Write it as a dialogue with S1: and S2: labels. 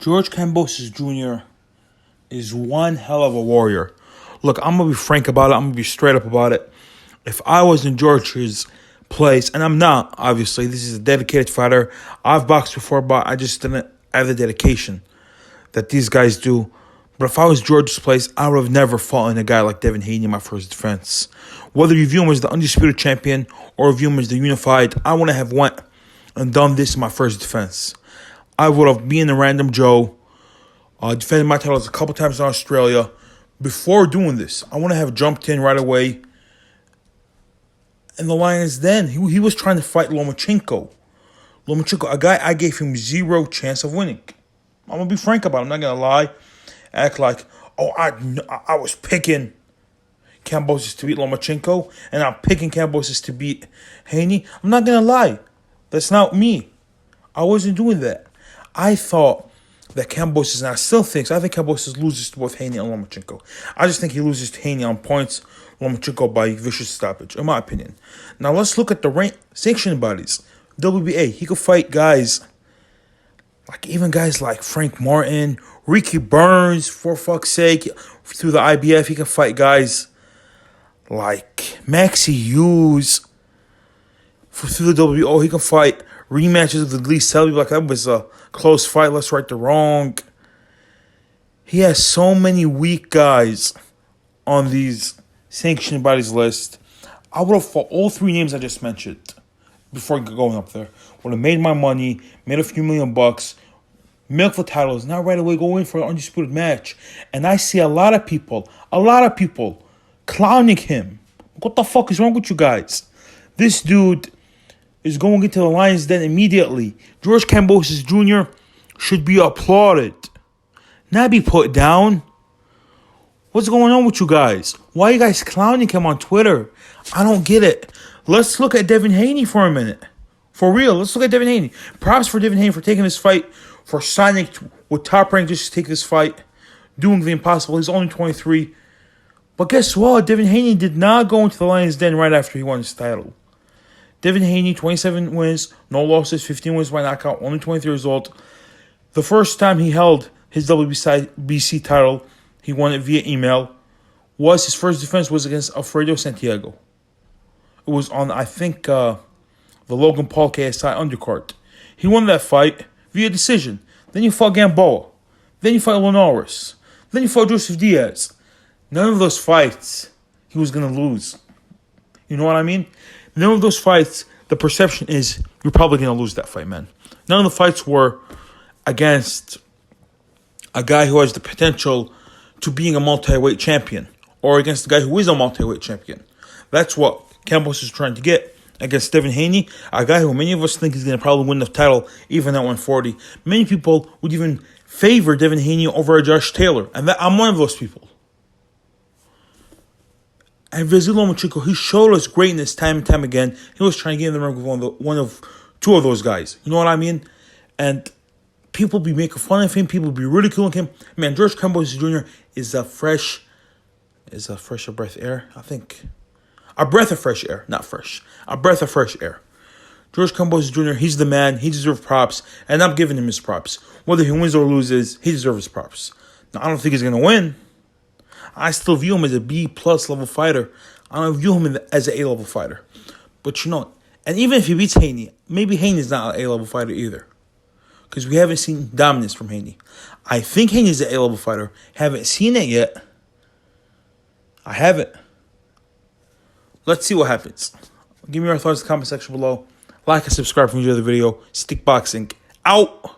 S1: George Kambosos Jr. is one hell of a warrior. Look, I'm going to be frank about it. I'm going to be straight up about it. If I was in George's place, and I'm not, obviously, this is a dedicated fighter. I've boxed before, but I just didn't have the dedication that these guys do. But if I was George's place, I would have never fought in a guy like Devin Haney in my first defense. Whether you view him as the undisputed champion or view him as the unified, I wouldn't have went and done this in my first defense. I would have been a random Joe, defended my titles a couple times in Australia. Before doing this, I wouldn't have jumped in right away. And the Lions then, he was trying to fight Lomachenko. A guy I gave him zero chance of winning. I'm going to be frank about it. I'm not going to lie. Act like, I was picking Kambosos to beat Lomachenko, and I'm picking Kambosos to beat Haney. I'm not going to lie. That's not me. I wasn't doing that. I thought that Kambosos, and I think Kambosos loses to both Haney and Lomachenko. I just think he loses to Haney on points, Lomachenko by vicious stoppage, in my opinion. Now let's look at the sanctioning bodies. WBA, he could fight guys, even guys like Frank Martin, Ricky Burns, for fuck's sake. Through the IBF, he can fight guys like Maxie Hughes. Through the WBO, he can fight rematches with Lee Selby. Like, that was a close fight. Let's right the wrong. He has so many weak guys on these sanctioned bodies list. I would have fought all three names I just mentioned before going up there. Would have made my money, made a few $1,000,000, milk the titles, not right away go in for an undisputed match. And I see a lot of people clowning him. What the fuck is wrong with you guys? This dude is going into the Lions Den immediately. George Kambosos Jr. should be applauded, not be put down. What's going on with you guys? Why are you guys clowning him on Twitter? I don't get it. Let's look at Devin Haney for a minute. For real, let's look at Devin Haney. Props for Devin Haney for taking this fight, for signing with Top Rank just to take this fight, doing the impossible. He's only 23. But guess what? Devin Haney did not go into the Lions Den right after he won his title. Devin Haney, 27 wins, no losses, 15 wins by knockout, only 23 years old. The first time he held his WBC title, he won it via email, his first defense was against Alfredo Santiago. It was on, I think, the Logan Paul KSI undercard. He won that fight via decision. Then you fought Gamboa. Then you fought Linares. Then you fought Joseph Diaz. None of those fights he was going to lose. You know what I mean? None of those fights, the perception is you're probably going to lose that fight, man. None of the fights were against a guy who has the potential to being a multi-weight champion or against a guy who is a multi-weight champion. That's what Campos is trying to get against Devin Haney, a guy who many of us think is going to probably win the title even at 140. Many people would even favor Devin Haney over Josh Taylor, and I'm one of those people. And Vasily Lomachenko, he showed us greatness time and time again. He was trying to get in the ring with two of those guys. You know what I mean? And people be making fun of him. People be ridiculing him. Man, George Kambosos Jr. is a breath of air. I think a breath of fresh air, not fresh. A breath of fresh air. George Kambosos Jr. He's the man. He deserves props, and I'm giving him his props. Whether he wins or loses, he deserves his props. Now, I don't think he's gonna win. I still view him as a B-plus level fighter. I don't view him as an A-level fighter. But and even if he beats Haney, maybe Haney's not an A-level fighter either. Because we haven't seen dominance from Haney. I think Haney's an A-level fighter. Haven't seen it yet. I haven't. Let's see what happens. Give me your thoughts in the comment section below. Like and subscribe if you enjoyed the video. Stick boxing out.